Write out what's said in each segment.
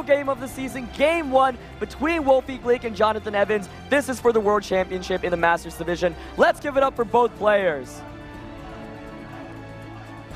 game of the season, game 1 between Wolfie Glick and Jonathan Evans. This is for the World Championship in the Masters division. Let's give it up for both players.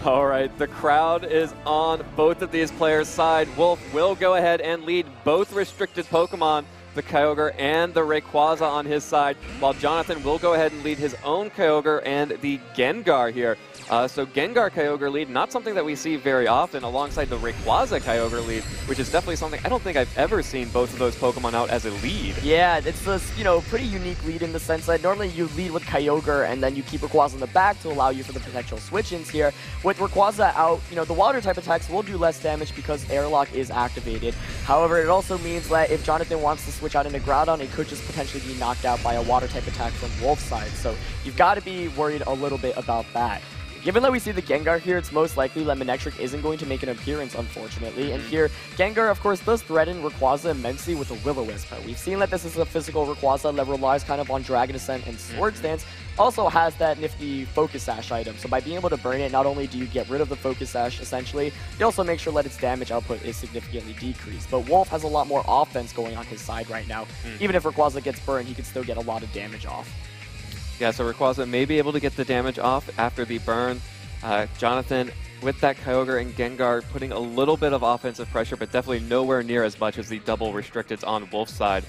All right, the crowd is on both of these players' side. Wolf will go ahead and lead both restricted Pokemon, the Kyogre and the Rayquaza on his side, while Jonathan will go ahead and lead his own Kyogre and the Gengar here. So Gengar Kyogre lead, not something that we see very often, alongside the Rayquaza Kyogre lead, which is definitely something I don't think I've ever seen both of those Pokemon out as a lead. Yeah, it's this, pretty unique lead in the sense that normally you lead with Kyogre and then you keep Rayquaza in the back to allow you for the potential switch-ins here. With Rayquaza out, the water type attacks will do less damage because Airlock is activated. However, it also means that if Jonathan wants to switch out into Groudon, it could just potentially be knocked out by a water type attack from Wolf's side. So you've got to be worried a little bit about that. Given that we see the Gengar here, it's most likely that Manectric isn't going to make an appearance, unfortunately. And here, Gengar, of course, does threaten Rayquaza immensely with a Will-O-Wisp. We've seen that this is a physical Rayquaza that relies kind of on Dragon Ascent and Swords Dance. Also has that nifty Focus Sash item. So by being able to burn it, not only do you get rid of the Focus Sash, essentially, you also make sure that its damage output is significantly decreased. But Wolf has a lot more offense going on his side right now. Even if Rayquaza gets burned, he can still get a lot of damage off. Yeah, so Rayquaza may be able to get the damage off after the burn. Jonathan, with that Kyogre and Gengar, putting a little bit of offensive pressure, but definitely nowhere near as much as the double restricteds on Wolf's side.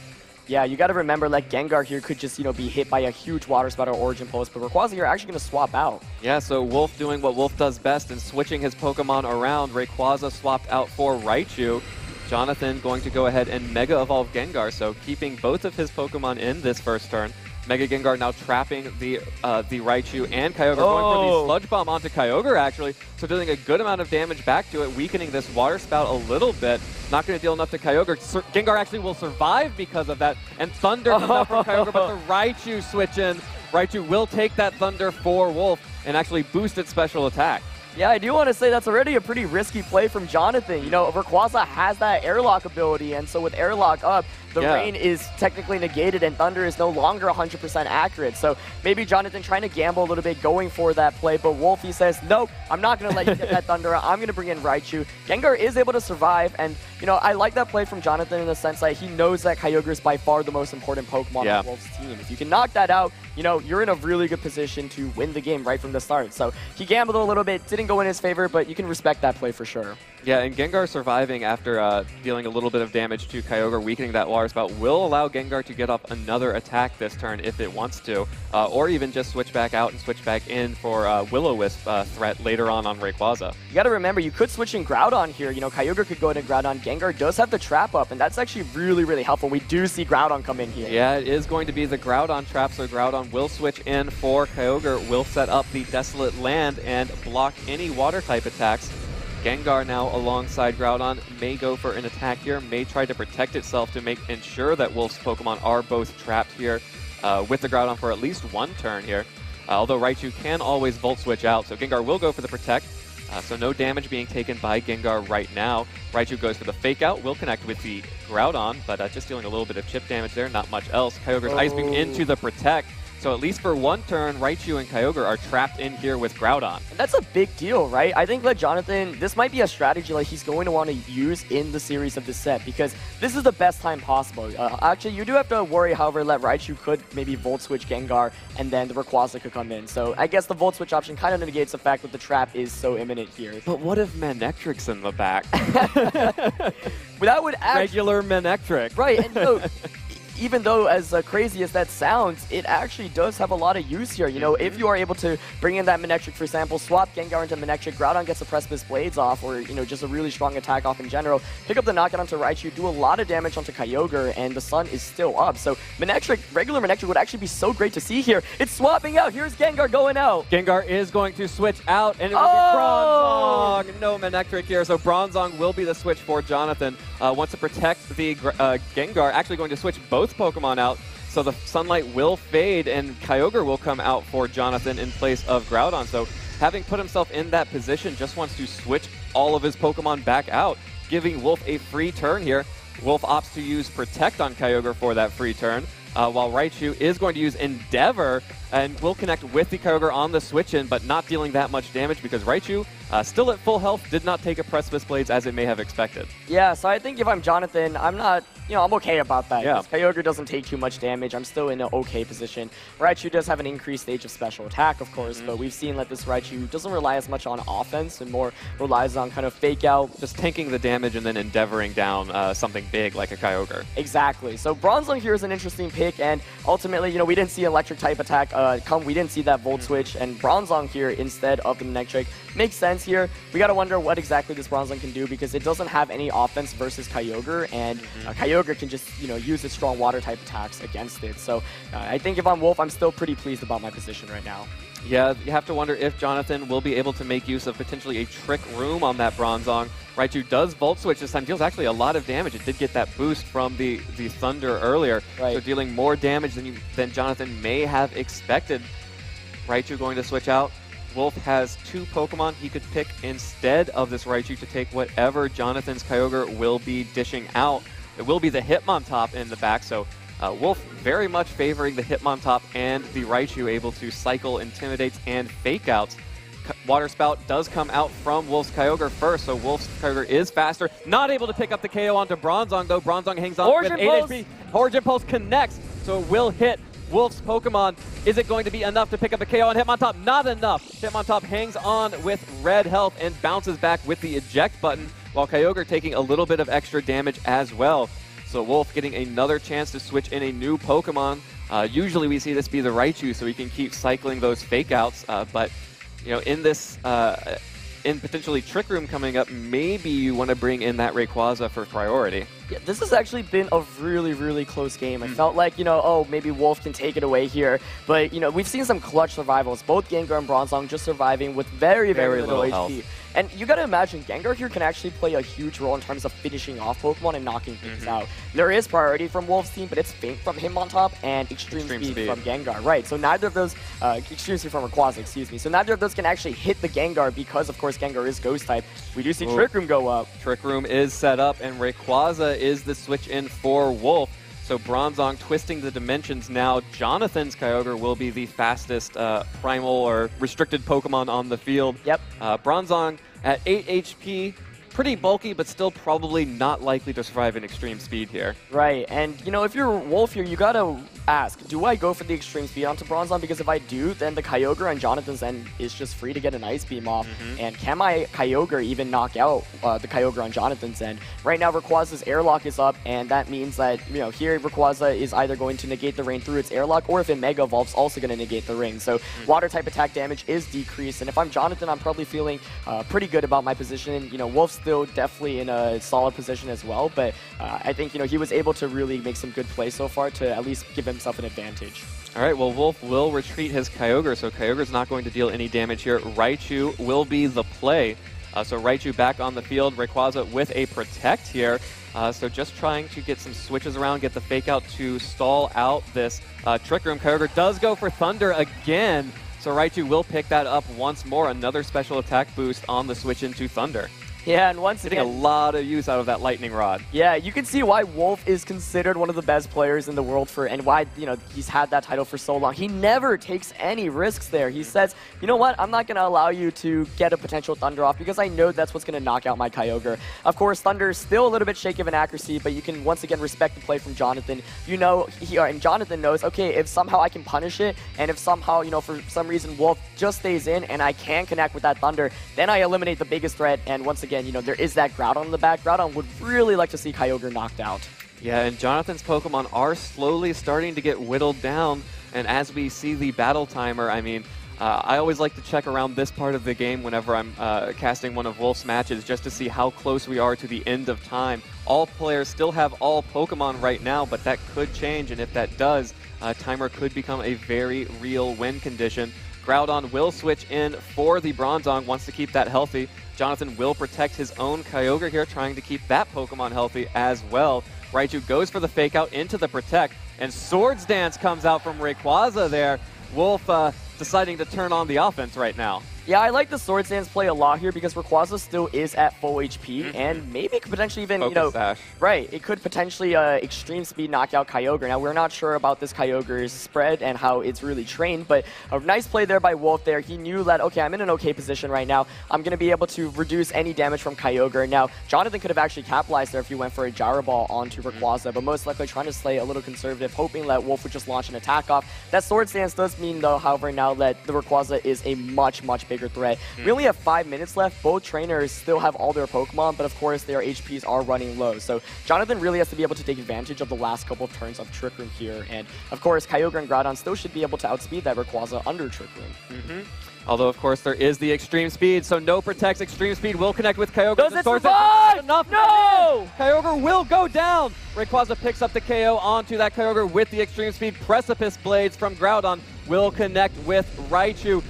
Yeah, you got to remember that Gengar here could just, be hit by a huge Water Spout or Origin Pulse, but Rayquaza here actually going to swap out. Yeah, so Wolf doing what Wolf does best and switching his Pokemon around. Rayquaza swapped out for Raichu. Jonathan going to go ahead and Mega Evolve Gengar, so keeping both of his Pokemon in this first turn. Mega Gengar now trapping the Raichu and Kyogre, going for the Sludge Bomb onto Kyogre, actually. So dealing a good amount of damage back to it, weakening this Water Spout a little bit. Not going to deal enough to Kyogre. Gengar actually will survive because of that. And Thunder comes out from Kyogre, but the Raichu switch in. Raichu will take that Thunder for Wolf and actually boost its special attack. Yeah, I do want to say that's already a pretty risky play from Jonathan. Rayquaza has that Airlock ability, and so with Airlock up, the rain is technically negated and Thunder is no longer 100% accurate. So maybe Jonathan trying to gamble a little bit going for that play, but Wolf, he says, nope, I'm not going to let you get that Thunder. I'm going to bring in Raichu. Gengar is able to survive, and I like that play from Jonathan in the sense that he knows that Kyogre is by far the most important Pokemon on Wolf's team. If you can knock that out, you're in a really good position to win the game right from the start. So he gambled a little bit, didn't go in his favor, but you can respect that play for sure. Yeah, and Gengar surviving after dealing a little bit of damage to Kyogre, weakening that Water Spout, will allow Gengar to get up another attack this turn if it wants to, or even just switch back out and switch back in for Will-O-Wisp threat later on Rayquaza. You got to remember, you could switch in Groudon here. Kyogre could go into Groudon. Gengar does have the trap up, and that's actually really, really helpful. We do see Groudon come in here. Yeah, it is going to be the Groudon trap, so Groudon will switch in for Kyogre, will set up the Desolate Land and block any water-type attacks. Gengar now alongside Groudon may go for an attack here, may try to protect itself to ensure that Wolf's Pokemon are both trapped here with the Groudon for at least one turn here. Although Raichu can always Volt Switch out, so Gengar will go for the Protect. So no damage being taken by Gengar right now. Raichu goes for the Fake Out, will connect with the Groudon, but just dealing a little bit of chip damage there, not much else. Kyogre's Ice Beam into the Protect. So at least for one turn, Raichu and Kyogre are trapped in here with Groudon. And that's a big deal, right? I think that Jonathan, this might be a strategy he's going to want to use in the series of this set, because this is the best time possible. Actually, you do have to worry, however, that Raichu could maybe Volt Switch Gengar, and then the Rayquaza could come in. So I guess the Volt Switch option kind of negates the fact that the trap is so imminent here. But what if Manectric's in the back? That would actually... Regular Manectric. Right, and even though as crazy as that sounds, it actually does have a lot of use here. If you are able to bring in that Manectric, for example, swap Gengar into Manectric, Groudon gets the Precipice Blades off, or, just a really strong attack off in general, pick up the knockout onto Raichu, do a lot of damage onto Kyogre, and the sun is still up. So regular Manectric would actually be so great to see here. It's swapping out. Here's Gengar going out. Gengar is going to switch out, and it will be Bronzong. No Manectric here, so Bronzong will be the switch for Jonathan. Wants to protect the Gengar, actually going to switch both Pokemon out, so the Sunlight will fade and Kyogre will come out for Jonathan in place of Groudon. So having put himself in that position, just wants to switch all of his Pokemon back out, giving Wolf a free turn here. Wolf opts to use Protect on Kyogre for that free turn, while Raichu is going to use Endeavor and will connect with the Kyogre on the switch-in, but not dealing that much damage because Raichu still at full health, did not take a Precipice Blades as it may have expected. Yeah, so I think if I'm Jonathan, I'm not, I'm okay about that. Yeah. Kyogre doesn't take too much damage. I'm still in an okay position. Raichu does have an increased stage of special attack, of course, but we've seen that this Raichu doesn't rely as much on offense and more relies on kind of fake out. Just tanking the damage and then endeavoring down something big like a Kyogre. Exactly. So Bronzong here is an interesting pick, and ultimately, we didn't see electric type attack come. We didn't see that Volt Switch, and Bronzong here instead of the Manectric makes sense here. We got to wonder what exactly this Bronzong can do because it doesn't have any offense versus Kyogre, and Kyogre can just, use its strong water type attacks against it. So I think if I'm Wolf, I'm still pretty pleased about my position right now. Yeah, you have to wonder if Jonathan will be able to make use of potentially a Trick Room on that Bronzong. Raichu does Volt Switch this time, deals actually a lot of damage. It did get that boost from the Thunder earlier, so dealing more damage than Jonathan may have expected. Raichu going to switch out. Wolf has 2 Pokemon he could pick instead of this Raichu to take whatever Jonathan's Kyogre will be dishing out. It will be the Hitmontop in the back, so Wolf very much favoring the Hitmontop and the Raichu, able to cycle, intimidates, and fake outs. Water Spout does come out from Wolf's Kyogre first, so Wolf's Kyogre is faster. Not able to pick up the KO onto Bronzong, though. Bronzong hangs on with 8 HP. Origin Pulse connects, so it will hit Wolf's Pokemon. Is it going to be enough to pick up the KO on Hitmontop? Not enough. Hitmontop hangs on with red health and bounces back with the eject button, while Kyogre taking a little bit of extra damage as well. So Wolf getting another chance to switch in a new Pokemon. Usually we see this be the Raichu, so he can keep cycling those fake outs, but in this, in potentially Trick Room coming up, maybe you want to bring in that Rayquaza for priority. Yeah, this has actually been a really, really close game. I felt like, oh, maybe Wolf can take it away here. But, we've seen some clutch survivals. Both Gengar and Bronzong just surviving with very, very little HP. Health. And you got to imagine, Gengar here can actually play a huge role in terms of finishing off Pokemon and knocking things out. There is priority from Wolf's team, but it's Faint from Hitmontop and Extreme Speed from Gengar. Right, so neither of those, Extreme Speed from Rayquaza, excuse me. So neither of those can actually hit the Gengar because, of course, Gengar is Ghost type. We do see Trick Room go up. Trick Room is set up, and Rayquaza is the switch in for Wolf. So Bronzong twisting the dimensions now. Jonathan's Kyogre will be the fastest primal or restricted Pokemon on the field. Yep. Bronzong at 8 HP, pretty bulky, but still probably not likely to survive in extreme speed here. Right, and if you're Wolf here, you gotta ask, do I go for the extreme speed onto Bronzong? Because if I do, then the Kyogre on Jonathan's end is just free to get an Ice Beam off. And can my Kyogre even knock out the Kyogre on Jonathan's end? Right now, Rayquaza's Airlock is up, and that means that, here Rayquaza is either going to negate the rain through its Airlock, or if it Mega Evolves, also going to negate the rain. So water type attack damage is decreased, and if I'm Jonathan, I'm probably feeling pretty good about my position. Wolf's still definitely in a solid position as well, but I think, he was able to really make some good plays so far to at least give himself an advantage. All right, well, Wolf will retreat his Kyogre, so Kyogre's not going to deal any damage here. Raichu will be the play. So Raichu back on the field, Rayquaza with a Protect here. So just trying to get some switches around, get the Fake Out to stall out this Trick Room. Kyogre does go for Thunder again, so Raichu will pick that up once more. Another special attack boost on the switch into Thunder. Yeah, and once again, getting a lot of use out of that Lightning Rod. Yeah, you can see why Wolf is considered one of the best players in the world and why, he's had that title for so long. He never takes any risks there. He says, you know what, I'm not going to allow you to get a potential Thunder off because I know that's what's going to knock out my Kyogre. Of course, Thunder is still a little bit shaky of an accuracy, but you can once again respect the play from Jonathan. And Jonathan knows, okay, if somehow I can punish it, and if somehow, for some reason Wolf just stays in and I can connect with that Thunder, then I eliminate the biggest threat, and once again, there is that Groudon in the back. Groudon would really like to see Kyogre knocked out. Yeah, and Jonathan's Pokemon are slowly starting to get whittled down, and as we see the battle timer, I always like to check around this part of the game whenever I'm casting one of Wolf's matches just to see how close we are to the end of time. All players still have all Pokemon right now, but that could change, and if that does, timer could become a very real win condition. Groudon will switch in for the Bronzong, wants to keep that healthy. Jonathan will protect his own Kyogre here, trying to keep that Pokemon healthy as well. Raichu goes for the Fake Out into the Protect, and Swords Dance comes out from Rayquaza there. Wolf deciding to turn on the offense right now. Yeah, I like the Sword Stance play a lot here because Rayquaza still is at full HP, and maybe it could potentially even, Focus Sash. right, it could potentially extreme speed knock out Kyogre. Now, we're not sure about this Kyogre's spread and how it's really trained, but a nice play there by Wolf there. He knew that, okay, I'm in an okay position right now. I'm going to be able to reduce any damage from Kyogre. Now, Jonathan could have actually capitalized there if he went for a Gyro Ball onto Rayquaza, but most likely trying to play a little conservative, hoping that Wolf would just launch an attack off. That Sword Stance does mean, though, however, now that the Rayquaza is a much, much bigger threat. We only have 5 minutes left. Both trainers still have all their Pokemon, but of course their HPs are running low. So Jonathan really has to be able to take advantage of the last couple of turns of Trick Room here. And of course, Kyogre and Groudon still should be able to outspeed that Rayquaza under Trick Room. Although, of course, there is the Extreme Speed, so no protects. Extreme Speed will connect with Kyogre. Does it survive? Enough. No! Kyogre will go down. Rayquaza picks up the KO onto that Kyogre with the Extreme Speed. Precipice Blades from Groudon will connect with Raichu.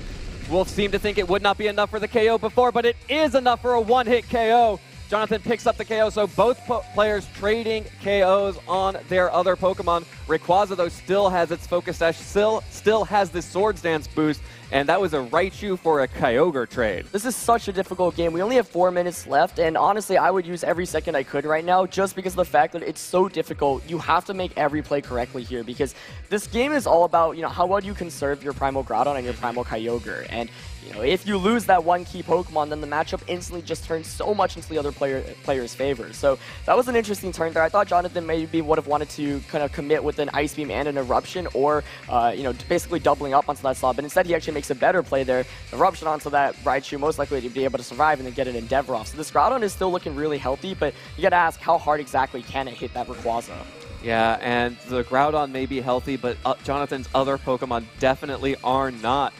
Wolf seemed to think it would not be enough for the KO before, but it is enough for a one-hit KO. Jonathan picks up the KO, so both players trading KOs on their other Pokemon. Rayquaza, though, still has its Focus Sash, still has the Sword Stance boost, and that was a Raichu for a Kyogre trade. This is such a difficult game. We only have 4 minutes left, and honestly, I would use every second I could right now just because of the fact that it's so difficult. You have to make every play correctly here because this game is all about, how well you conserve your Primal Groudon and your Primal Kyogre. And if you lose that one key Pokemon, then the matchup instantly just turns so much into the other player's favor. So that was an interesting turn there. I thought Jonathan maybe would have wanted to kind of commit with an Ice Beam and an Eruption, or basically doubling up onto that slot. But instead, he actually makes a better play there. Eruption onto that Raichu, most likely to be able to survive and then get an Endeavor off. So this Groudon is still looking really healthy, but you got to ask how hard exactly can it hit that Rayquaza. Yeah, and the Groudon may be healthy, but Jonathan's other Pokemon definitely are not.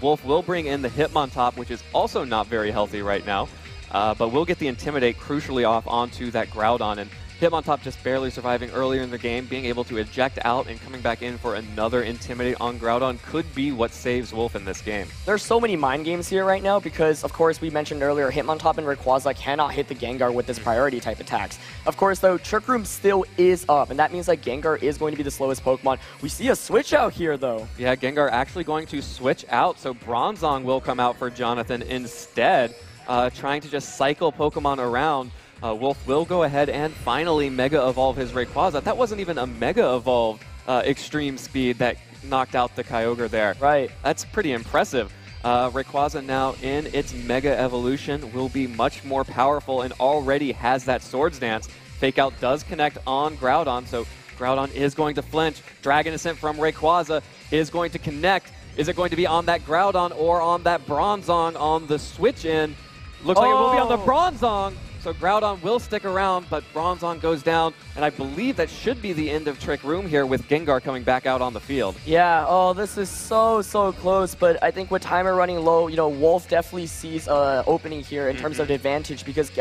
Wolf will bring in the Hitmontop, which is also not very healthy right now, but we'll get the Intimidate crucially off onto that Groudon, and Hitmontop just barely surviving earlier in the game, being able to eject out and coming back in for another Intimidate on Groudon could be what saves Wolf in this game. There's so many mind games here right now because, of course, we mentioned earlier, Hitmontop and Rayquaza cannot hit the Gengar with this priority type attacks. Of course, though, Trick Room still is up, and that means that Gengar is going to be the slowest Pokemon. We see a switch out here, though. Yeah, Gengar actually going to switch out, so Bronzong will come out for Jonathan instead, trying to just cycle Pokemon around. Wolf will go ahead and finally Mega Evolve his Rayquaza. That wasn't even a Mega Evolved Extreme Speed that knocked out the Kyogre there. Right. That's pretty impressive. Rayquaza now in its Mega Evolution will be much more powerful and already has that Swords Dance. Fake Out does connect on Groudon, so Groudon is going to flinch. Dragon Ascent from Rayquaza is going to connect. Is it going to be on that Groudon or on that Bronzong on the switch in? Looks like it will be on the Bronzong. So Groudon will stick around, but Bronzong goes down, and I believe that should be the end of Trick Room here with Gengar coming back out on the field. Yeah, this is so close, but I think with timer running low, Wolf definitely sees opening here in terms of advantage because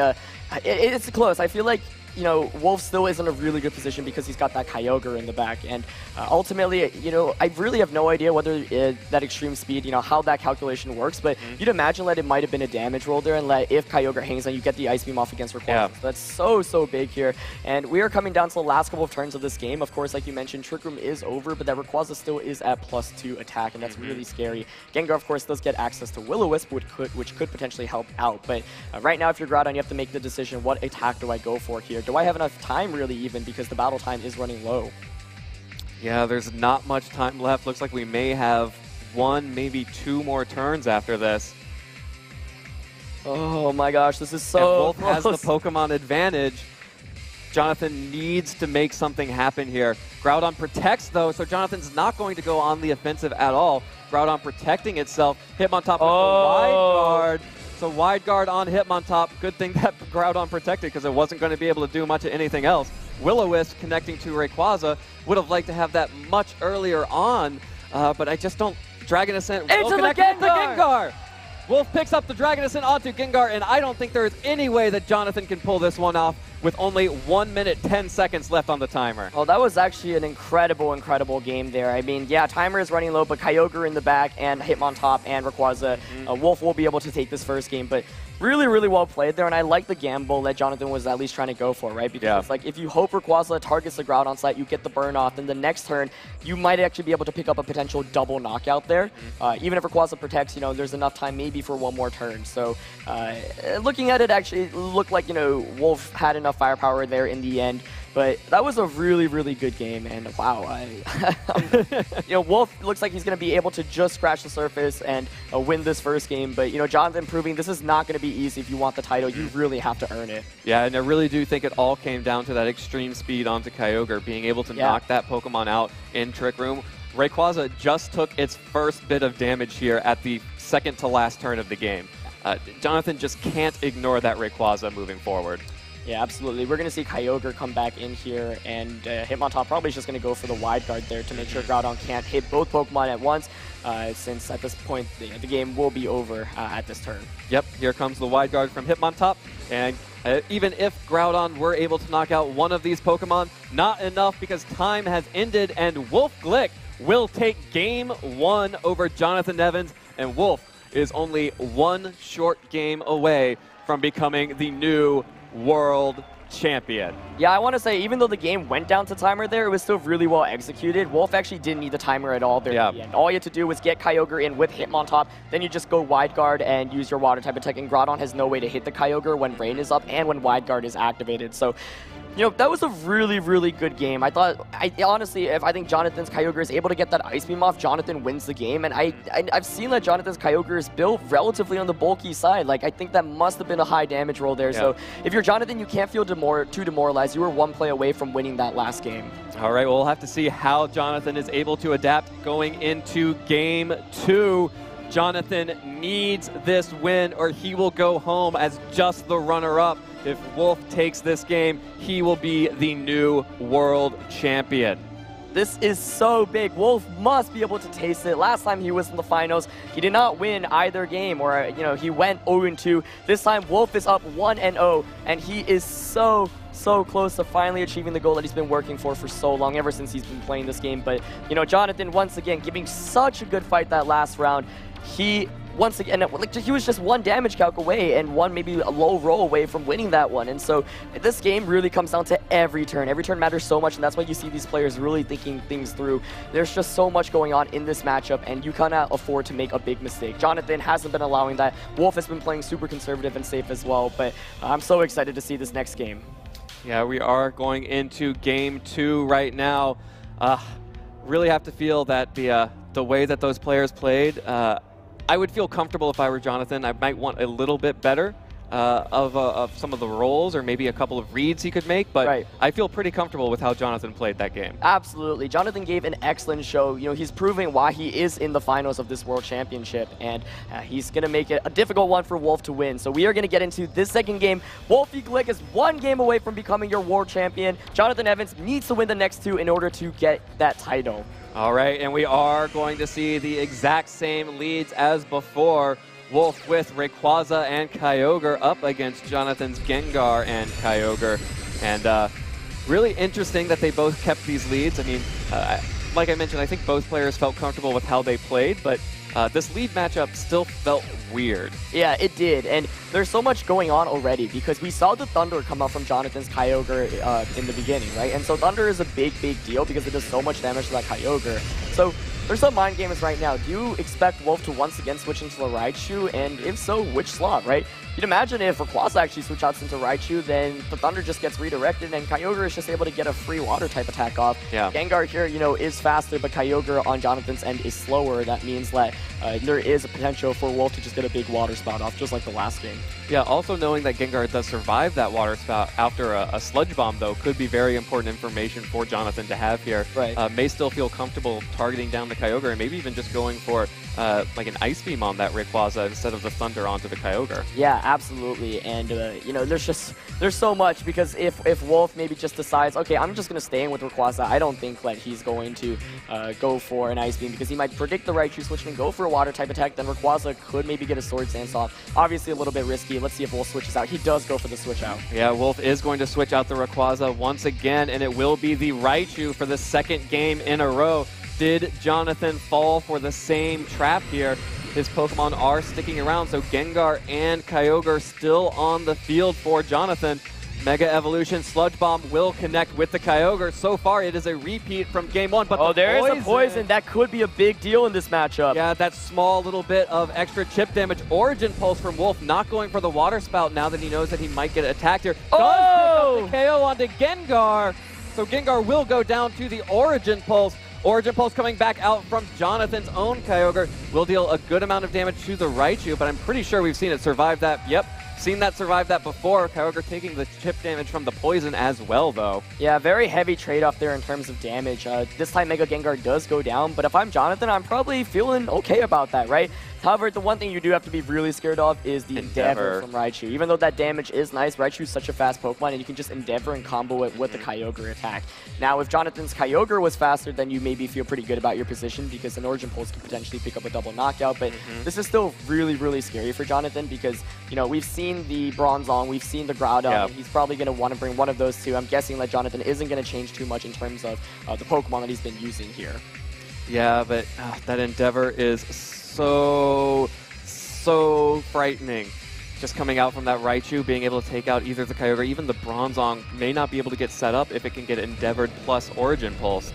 it's close. I feel like Wolf still is in a really good position because he's got that Kyogre in the back. And ultimately, I really have no idea whether that extreme speed, how that calculation works. But you'd imagine that it might have been a damage roll there, and that if Kyogre hangs on, you get the Ice Beam off against Rayquaza. Yeah. So that's so big here. And we are coming down to the last couple of turns of this game. Of course, like you mentioned, Trick Room is over, but that Rayquaza still is at +2 attack, and that's really scary. Gengar, of course, does get access to Will-O-Wisp, which could potentially help out. But right now, if you're Groudon, you have to make the decision, what attack do I go for here? Do I have enough time, really, even, because the battle time is running low? Yeah, there's not much time left. Looks like we may have 1, maybe 2 more turns after this. Oh my gosh, this is so and Wolf close. has the Pokemon advantage. Jonathan needs to make something happen here. Groudon protects, though, so Jonathan's not going to go on the offensive at all. Groudon protecting itself. Hitmontop with the wide guard. So wide guard on Hitmontop. Good thing that Groudon protected because it wasn't going to be able to do much of anything else. Will-O-Wisp connecting to Rayquaza. Would have liked to have that much earlier on, but I just don't. Dragon Ascent will connect with the Gengar. Wolf picks up the Dragon Ascent onto Gengar, and I don't think there is any way that Jonathan can pull this one off. with only 1 minute 10 seconds left on the timer. Oh, that was actually an incredible, incredible game there. I mean, yeah, timer is running low, but Kyogre in the back and Hitmontop and Rayquaza, Wolf will be able to take this first game, but really, really well played there, and I like the gamble that Jonathan was at least trying to go for, right? Because it's like, if you hope Rayquaza targets the Groudon site, you get the burn off, then the next turn, you might actually be able to pick up a potential double knockout there. Even if Rayquaza protects, you know, there's enough time maybe for one more turn. So looking at it, actually, it looked like, you know, Wolf had enough firepower there in the end. But that was a really, really good game, and wow, you know, Wolf looks like he's going to be able to just scratch the surface and win this first game. But, you know, Jonathan proving this is not going to be easy if you want the title. You really have to earn it. Yeah, and I really do think it all came down to that extreme speed onto Kyogre, being able to knock that Pokemon out in Trick Room. Rayquaza just took its first bit of damage here at the second to last turn of the game. Jonathan just can't ignore that Rayquaza moving forward. Yeah, absolutely. We're going to see Kyogre come back in here, and Hitmontop probably is just going to go for the wide guard there to make sure Groudon can't hit both Pokemon at once, since at this point the game will be over at this turn. Yep, here comes the wide guard from Hitmontop, and even if Groudon were able to knock out one of these Pokemon, not enough because time has ended, and Wolf Glick will take game 1 over Jonathan Evans, and Wolf is only one short game away from becoming the new world champion. Yeah, I want to say, even though the game went down to timer there, it was still really well executed. Wolf actually didn't need the timer at all there at the end. All you had to do was get Kyogre in with Hitmontop, then you just go wide guard and use your water type attack, and Groudon has no way to hit the Kyogre when Rain is up and when wide guard is activated. So, you know, that was a really, really good game. I thought, honestly, if I think Jonathan's Kyogre is able to get that Ice Beam off, Jonathan wins the game. And I've seen that Jonathan's Kyogre is built relatively on the bulky side. Like, I think that must have been a high damage roll there. So if you're Jonathan, you can't feel too demoralized. You were one play away from winning that last game. All right, well, we'll have to see how Jonathan is able to adapt going into game 2. Jonathan needs this win or he will go home as just the runner-up. If Wolf takes this game, he will be the new world champion. This is so big. Wolf must be able to taste it. Last time he was in the finals, he did not win either game, or, you know, he went 0-2. This time, Wolf is up 1-0, and he is so close to finally achieving the goal that he's been working for so long, ever since he's been playing this game. But, you know, Jonathan, once again, giving such a good fight that last round. Once again, like, he was just one damage calc away and one maybe a low roll away from winning that one. And so this game really comes down to every turn. Every turn matters so much, and that's why you see these players really thinking things through. There's just so much going on in this matchup, and you cannot afford to make a big mistake. Jonathan hasn't been allowing that. Wolf has been playing super conservative and safe as well, but I'm so excited to see this next game. Yeah, we are going into game 2 right now. Really have to feel that the way that those players played, I would feel comfortable if I were Jonathan. I might want a little bit better of some of the rolls or maybe a couple of reads he could make, but I feel pretty comfortable with how Jonathan played that game. Absolutely. Jonathan gave an excellent show. You know, he's proving why he is in the finals of this World Championship, and he's going to make it a difficult one for Wolf to win. So we are going to get into this second game. Wolfie Glick is one game away from becoming your World Champion. Jonathan Evans needs to win the next 2 in order to get that title. All right, and we are going to see the exact same leads as before. Wolf with Rayquaza and Kyogre up against Jonathan's Gengar and Kyogre. And really interesting that they both kept these leads. I mean, like I mentioned, I think both players felt comfortable with how they played, but this lead matchup still felt weird. Yeah, it did, and there's so much going on already because we saw the Thunder come out from Jonathan's Kyogre in the beginning, right? And so Thunder is a big deal because it does so much damage to that Kyogre. So there's some mind games right now. Do you expect Wolf to once again switch into the Raichu? And if so, which slot, right? You'd imagine if Rayquaza actually switch out into Raichu, then the Thunder just gets redirected and Kyogre is just able to get a free water type attack off. Yeah. Gengar here, you know, is faster, but Kyogre on Jonathan's end is slower. That means that there is a potential for Wolf to just get a big water spout off, just like the last game. Yeah, also knowing that Gengar does survive that water spout after a Sludge Bomb, though, could be very important information for Jonathan to have here. Right. May still feel comfortable targeting down the Kyogre and maybe even just going for like an Ice Beam on that Rayquaza instead of the Thunder onto the Kyogre. Yeah, absolutely. And, you know, there's so much, because if Wolf maybe just decides, okay, I'm just going to stay in with Rayquaza, I don't think that he's going to go for an Ice Beam, because he might predict the Raichu switch and go for a Water type attack. Then Rayquaza could maybe get a Swords Dance off. Obviously a little bit risky. Let's see if Wolf switches out. He does go for the switch out. Yeah, Wolf is going to switch out the Rayquaza once again, and it will be the Raichu for the second game in a row. Did Jonathan fall for the same trap here? His Pokemon are sticking around, so Gengar and Kyogre still on the field for Jonathan. Mega Evolution Sludge Bomb will connect with the Kyogre. So far, it is a repeat from Game 1, but there is a poison. That could be a big deal in this matchup. Yeah, that small little bit of extra chip damage. Origin Pulse from Wolf, not going for the Water Spout now that he knows that he might get attacked here. Oh! Does pick up the KO onto Gengar. So Gengar will go down to the Origin Pulse. Origin Pulse coming back out from Jonathan's own Kyogre will deal a good amount of damage to the Raichu, but I'm pretty sure we've seen it survive that. Yep, seen that survive that before. Kyogre taking the chip damage from the poison as well, though. Yeah, very heavy trade-off there in terms of damage. This time Mega Gengar does go down, but if I'm Jonathan, I'm probably feeling okay about that, right? However, the one thing you do have to be really scared of is the Endeavor from Raichu. Even though that damage is nice, Raichu is such a fast Pokemon, and you can just Endeavor and combo it with the Kyogre attack. Now, if Jonathan's Kyogre was faster, then you maybe feel pretty good about your position, because an Origin Pulse could potentially pick up a double knockout. But this is still really, really scary for Jonathan, because, you know, we've seen the Bronzong, we've seen the Groudon, and he's probably going to want to bring one of those two. I'm guessing that Jonathan isn't going to change too much in terms of the Pokemon that he's been using here. Yeah, but that Endeavor is so frightening. Just coming out from that Raichu, being able to take out either the Kyogre, even the Bronzong may not be able to get set up if it can get Endeavored plus Origin Pulse.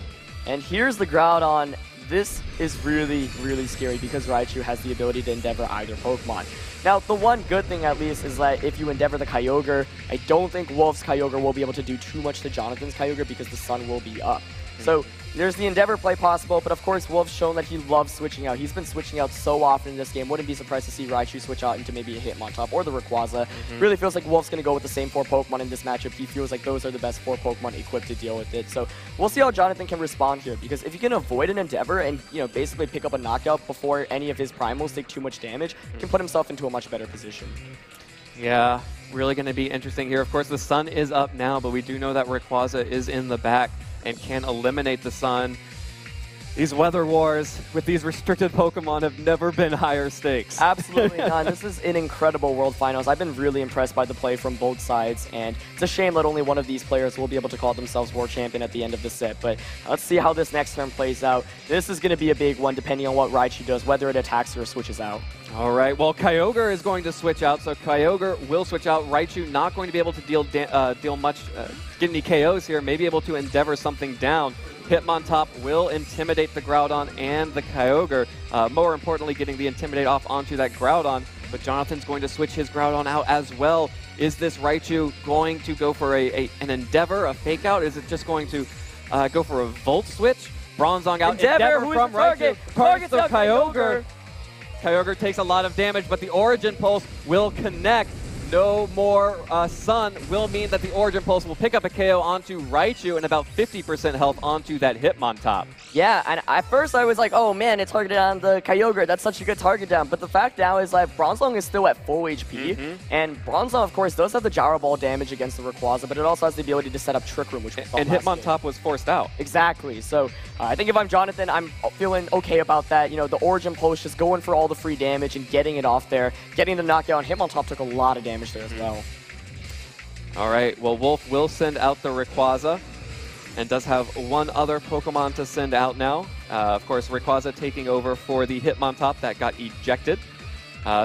And here's the Groudon. This is really, really scary, because Raichu has the ability to Endeavor either Pokemon. Now, the one good thing, at least, is that if you Endeavor the Kyogre, I don't think Wolf's Kyogre will be able to do too much to Jonathan's Kyogre, because the sun will be up. So there's the Endeavor play possible, but of course Wolf's shown that he loves switching out. He's been switching out so often in this game. Wouldn't be surprised to see Raichu switch out into maybe a Hitmontop or the Rayquaza. Really feels like Wolf's going to go with the same 4 Pokemon in this matchup. He feels like those are the best 4 Pokemon equipped to deal with it. So we'll see how Jonathan can respond here, because if he can avoid an Endeavor and, you know, basically pick up a knockout before any of his primals take too much damage, he can put himself into a much better position. Yeah, really going to be interesting here. Of course, the sun is up now, but we do know that Rayquaza is in the back and can eliminate the sun. These weather wars with these restricted Pokemon have never been higher stakes. Absolutely not. This is an incredible World Finals. I've been really impressed by the play from both sides, and it's a shame that only one of these players will be able to call themselves World Champion at the end of the set. But let's see how this next turn plays out. This is going to be a big one, depending on what Raichu does, whether it attacks or switches out. All right, well, Kyogre is going to switch out, so Kyogre will switch out. Raichu not going to be able to deal much, get any KOs here, maybe able to Endeavor something down. Hitmontop will intimidate the Groudon and the Kyogre. More importantly, getting the Intimidate off onto that Groudon, but Jonathan's going to switch his Groudon out as well. Is this Raichu going to go for an Endeavor, a Fake Out? Is it just going to go for a Volt Switch? Bronzong out, Endeavor from Raichu, targets the Kyogre. Kyogre takes a lot of damage, but the Origin Pulse will connect. No more Sun will mean that the Origin Pulse will pick up a KO onto Raichu and about 50% health onto that Hitmontop. Yeah, and at first I was like, oh man, it's targeted on the Kyogre. That's such a good target down. But the fact now is that Bronzong is still at full HP. And Bronzong, of course, does have the Gyro Ball damage against the Rayquaza, but it also has the ability to set up Trick Room, which we saw and Hitmontop was forced out. Exactly. So I think if I'm Jonathan, I'm feeling okay about that. You know, the Origin Pulse just going for all the free damage and getting it off there. Getting the knockout, and Hitmontop took a lot of damage there as well. All right, well, Wolf will send out the Rayquaza and does have one other Pokemon to send out now. Of course, Rayquaza taking over for the Hitmontop that got ejected.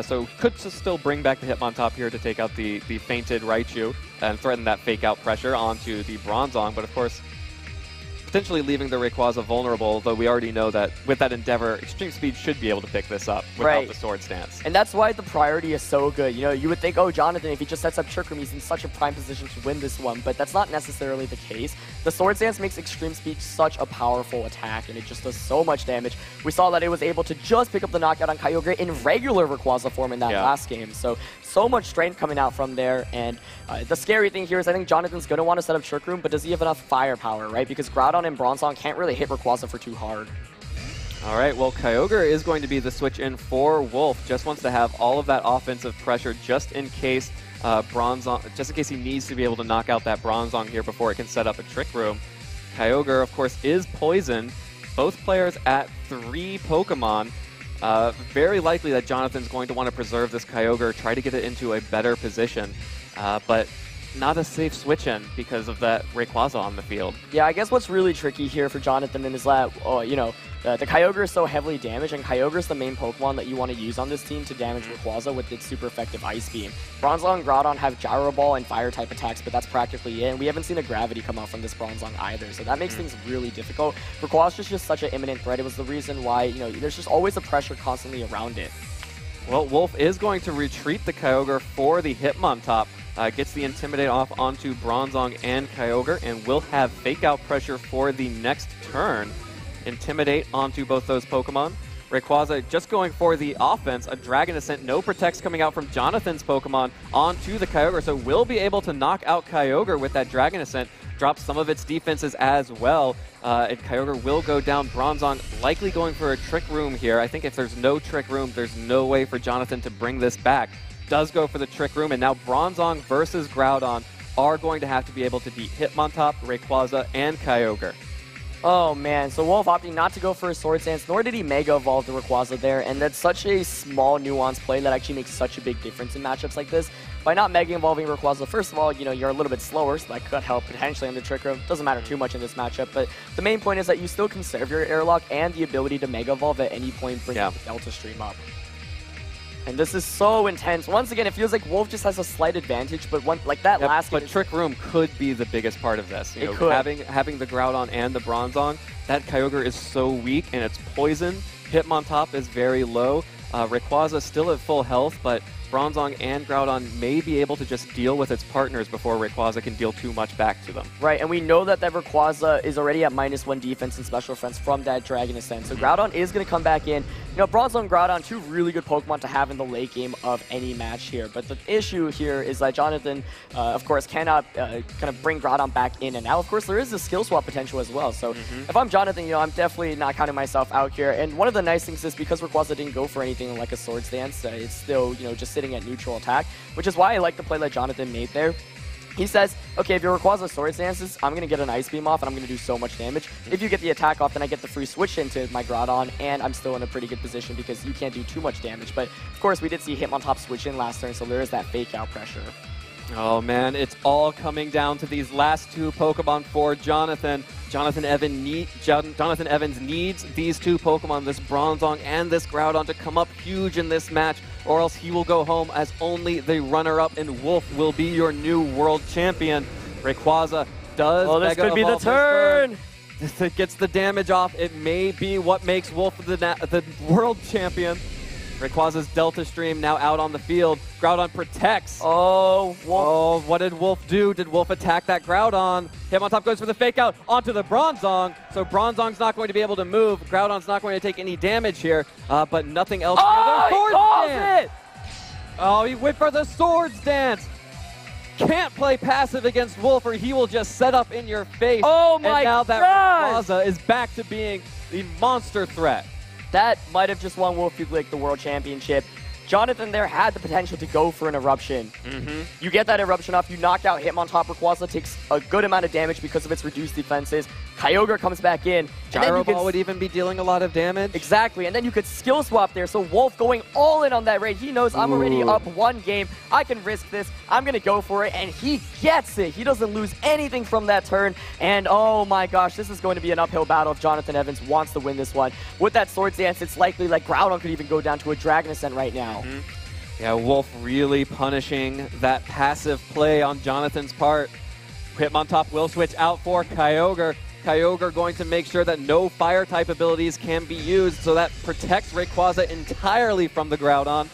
So could still bring back the Hitmontop here to take out the fainted Raichu and threaten that Fake Out pressure onto the Bronzong, but of course, potentially leaving the Rayquaza vulnerable, though we already know that with that Endeavor, Extreme Speed should be able to pick this up without the Sword Stance. And that's why the priority is so good. You know, you would think, oh, Jonathan, if he just sets up Trick Room, he's in such a prime position to win this one, but that's not necessarily the case. The Sword Stance makes Extreme Speed such a powerful attack, and it just does so much damage. We saw that it was able to just pick up the knockout on Kyogre in regular Rayquaza form in that last game. So much strength coming out from there, and the scary thing here is I think Jonathan's going to want to set up Trick Room, but does he have enough firepower, right? Because Groudon and Bronzong can't really hit Rayquaza for too hard. All right, well, Kyogre is going to be the switch in for Wolf. Just wants to have all of that offensive pressure just in case just in case he needs to be able to knock out that Bronzong here before it can set up a Trick Room. Kyogre, of course, is poisoned. Both players at 3 Pokemon. Very likely that Jonathan's going to want to preserve this Kyogre, try to get it into a better position. But not a safe switch-in because of that Rayquaza on the field. Yeah, I guess what's really tricky here for Jonathan is that, you know, the Kyogre is so heavily damaged, and Kyogre is the main Pokemon that you want to use on this team to damage Rayquaza with its super effective Ice Beam. Bronzong and Groudon have Gyro Ball and Fire-type attacks, but that's practically it, and we haven't seen a Gravity come out from this Bronzong either, so that makes things really difficult. Rayquaza is just such an imminent threat. It was the reason why, you know, there's just always a pressure constantly around it. Well, Wolf is going to retreat the Kyogre for the Hitmontop. Gets the Intimidate off onto Bronzong and Kyogre, and will have Fake Out pressure for the next turn. Intimidate onto both those Pokemon. Rayquaza just going for the offense. A Dragon Ascent, no Protects coming out from Jonathan's Pokemon onto the Kyogre, so will be able to knock out Kyogre with that Dragon Ascent. Drop some of its defenses as well, and Kyogre will go down. Bronzong likely going for a Trick Room here. I think if there's no Trick Room, there's no way for Jonathan to bring this back. Does go for the Trick Room, and now Bronzong versus Groudon are going to have to be able to beat Hitmontop, Rayquaza, and Kyogre. Oh man, so Wolf opting not to go for a Swords Dance, nor did he Mega Evolve the Rayquaza there, and that's such a small nuanced play that actually makes such a big difference in matchups like this. By not Mega Evolving Rayquaza, first of all, you know, you're a little bit slower, so that could help potentially on the Trick Room. Doesn't matter too much in this matchup, but the main point is that you still conserve your Airlock and the ability to Mega Evolve at any point, bringing the Delta Stream up. And this is so intense. Once again, it feels like Wolf just has a slight advantage, but last game... But Trick Room could be the biggest part of this. You know, having the Groudon and the Bronzong, that Kyogre is so weak, and it's poison. Hitmontop is very low. Rayquaza still at full health, but Bronzong and Groudon may be able to just deal with its partners before Rayquaza can deal too much back to them. Right, and we know that Rayquaza is already at -1 defense and special defense from that Dragon Ascent, so Groudon is going to come back in. You know, Bronzong and Groudon, 2 really good Pokemon to have in the late game of any match here, but the issue here is that Jonathan, of course, cannot kind of bring Groudon back in, and now, of course, there is the skill swap potential as well, so if I'm Jonathan, you know, I'm definitely not counting myself out here, and one of the nice things is because Rayquaza didn't go for anything like a Swords Dance, it's still, you know, just sitting at neutral attack, which is why I like the play that Jonathan made there. He says, okay, if your Rayquaza Swords Dances, I'm going to get an Ice Beam off and I'm going to do so much damage. If you get the attack off, then I get the free switch into my Groudon, and I'm still in a pretty good position because you can't do too much damage. But, of course, we did see Hitmontop switch in last turn, so there is that Fake Out pressure. Oh, man, it's all coming down to these last 2 Pokemon for Jonathan. Jonathan Evans needs these 2 Pokemon, this Bronzong and this Groudon, to come up huge in this match, or else he will go home as only the runner-up, and Wolf will be your new world champion. Rayquaza does this could be the turn! It gets the damage off. It may be what makes Wolf the world champion. Rayquaza's Delta Stream now out on the field. Groudon protects. Oh, Wolf. Oh, what did Wolf do? Did Wolf attack that Groudon? Hitmontop goes for the Fake Out onto the Bronzong. So Bronzong's not going to be able to move. Groudon's not going to take any damage here, but nothing else. Oh, he calls it! Oh, he went for the Swords Dance. Can't play passive against Wolf, or he will just set up in your face. Oh my god! And now that Rayquaza is back to being the monster threat. That might have just won Wolf League the World Championship. Jonathan there had the potential to go for an Eruption. You get that Eruption off, you knock out Hitmontop. Rayquaza takes a good amount of damage because of its reduced defenses. Kyogre comes back in. Gyro Ball would even be dealing a lot of damage. Exactly, and then you could skill swap there. So Wolf going all in on that raid. He knows I'm already up 1 game. I can risk this. I'm going to go for it, and he gets it. He doesn't lose anything from that turn, and oh my gosh, this is going to be an uphill battle if Jonathan Evans wants to win this one. With that Swords Dance, it's likely like Groudon could even go down to a Dragon Ascent right now. Yeah, Wolf really punishing that passive play on Jonathan's part. Hitmontop will switch out for Kyogre. Kyogre going to make sure that no Fire-type abilities can be used, so that protects Rayquaza entirely from the Groudon.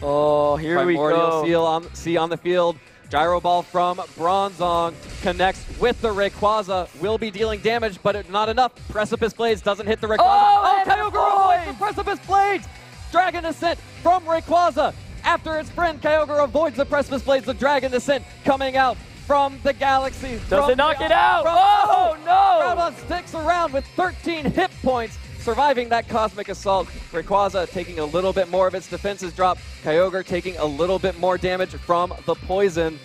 Oh, here we go. Primordial on the field. Gyro Ball from Bronzong connects with the Rayquaza. Will be dealing damage, but not enough. Precipice Blades doesn't hit the Rayquaza. Oh, Kyogre avoids the Precipice Blades! Dragon Ascent from Rayquaza. After its friend, Kyogre avoids the Precipice Blades. The Dragon Ascent coming out from the galaxy. Does it knock it out? Oh, no! Groudon sticks around with 13 hit points, surviving that Cosmic Assault. Rayquaza taking a little bit more of its defenses drop. Kyogre taking a little bit more damage from the poison.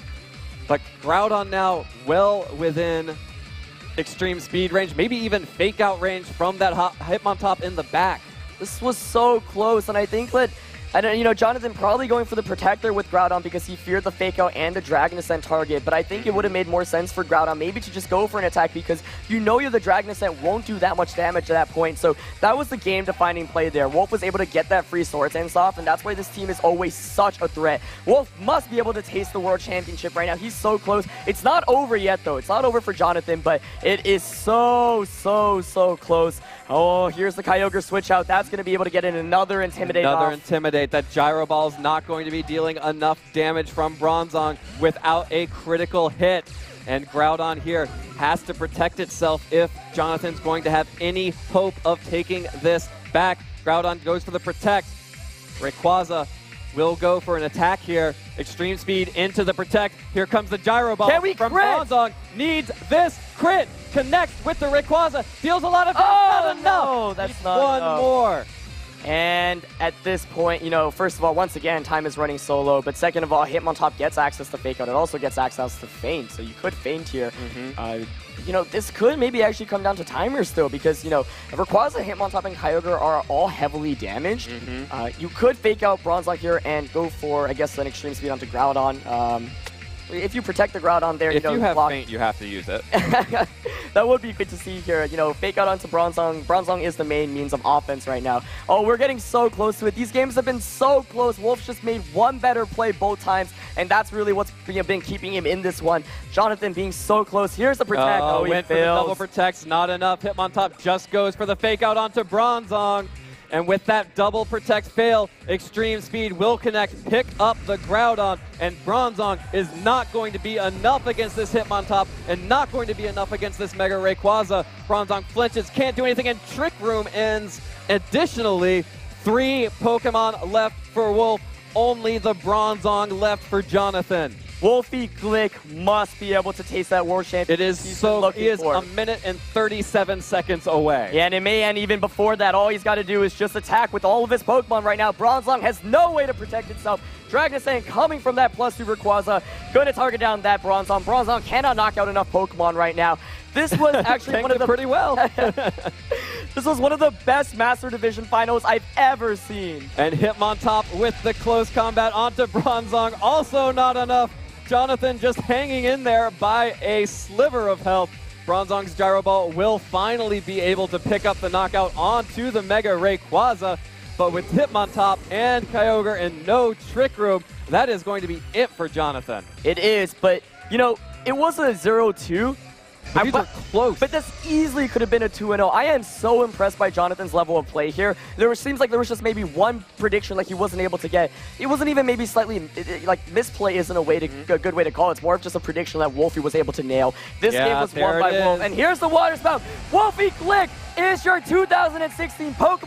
But Groudon now well within extreme speed range, maybe even fake out range from that Hitmontop in the back. This was so close, and I think that Jonathan probably going for the Protector with Groudon because he feared the Fake Out and the Dragon Ascent target, but I think it would have made more sense for Groudon maybe to just go for an attack because you know the Dragon Ascent won't do that much damage at that point, so that was the game-defining play there. Wolf was able to get that free Sword Dance off, and that's why this team is always such a threat. Wolf must be able to taste the World Championship right now. He's so close. It's not over yet, though. It's not over for Jonathan, but it is so close. Oh, here's the Kyogre switch out. That's going to be able to get in another Intimidate off. Intimidate. That Gyro Ball is not going to be dealing enough damage from Bronzong without a critical hit. And Groudon here has to protect itself if Jonathan's going to have any hope of taking this back. Groudon goes for the Protect. Rayquaza will go for an attack here. Extreme speed into the Protect. Here comes the Gyro Ball from Bronzong. Needs this crit. Connects with the Rayquaza. Deals a lot of damage. Not enough. No, that's not one enough. more. And at this point, first of all, once again, time is running so low. But second of all, Hitmontop gets access to Fake Out. It also gets access to Feint. So you could Feint here. This could maybe actually come down to timers still because, Rayquaza, Hitmontop, and Kyogre are all heavily damaged. You could Fake Out Bronzong here and go for, I guess, an Extreme Speed onto Groudon. If you protect the Groudon there, if you have Feint, you have to use it. That would be good to see here. Fake Out onto Bronzong. Bronzong is the main means of offense right now. Oh, we're getting so close to it. These games have been so close. Wolf's just made one better play both times, and that's really what's been keeping him in this one. Jonathan being so close. Here's the Protect. Oh, he went for the double Protects. Not enough. Hitmontop just goes for the Fake Out onto Bronzong. And with that double Protect fail, Extreme Speed will connect, pick up the Groudon, and Bronzong is not going to be enough against this Hitmontop and not going to be enough against this Mega Rayquaza. Bronzong flinches, can't do anything, and Trick Room ends. Additionally, 3 Pokemon left for Wolf, only the Bronzong left for Jonathan. Wolfie Glick must be able to taste that World Championship. It is so, he is a minute and 37 seconds away. Yeah, and it may end even before that. All he's got to do is just attack with all of his Pokemon right now. Bronzong has no way to protect itself. Dragon Ascent coming from that +2 Rayquaza. Going to target down that Bronzong. Bronzong cannot knock out enough Pokemon right now. This was actually one of the pretty well. This was one of the best Master Division finals I've ever seen. And Hitmontop with the close combat onto Bronzong. Also not enough. Jonathan just hanging in there by a sliver of health. Bronzong's Gyro Ball will finally be able to pick up the knockout onto the Mega Rayquaza. But with Hitmontop and Kyogre and no Trick Room, that is going to be it for Jonathan. It is, but, it was a 0-2. But these are close. But this easily could have been a 2-0. I am so impressed by Jonathan's level of play here. Seems like there was just maybe one prediction like he wasn't able to get. It wasn't even maybe slightly, misplay isn't a good way to call it. It's more of just a prediction that Wolfie was able to nail. This game was won by Wolf. And here's the Water Spout. Wolfie Glick is your 2016 Pokemon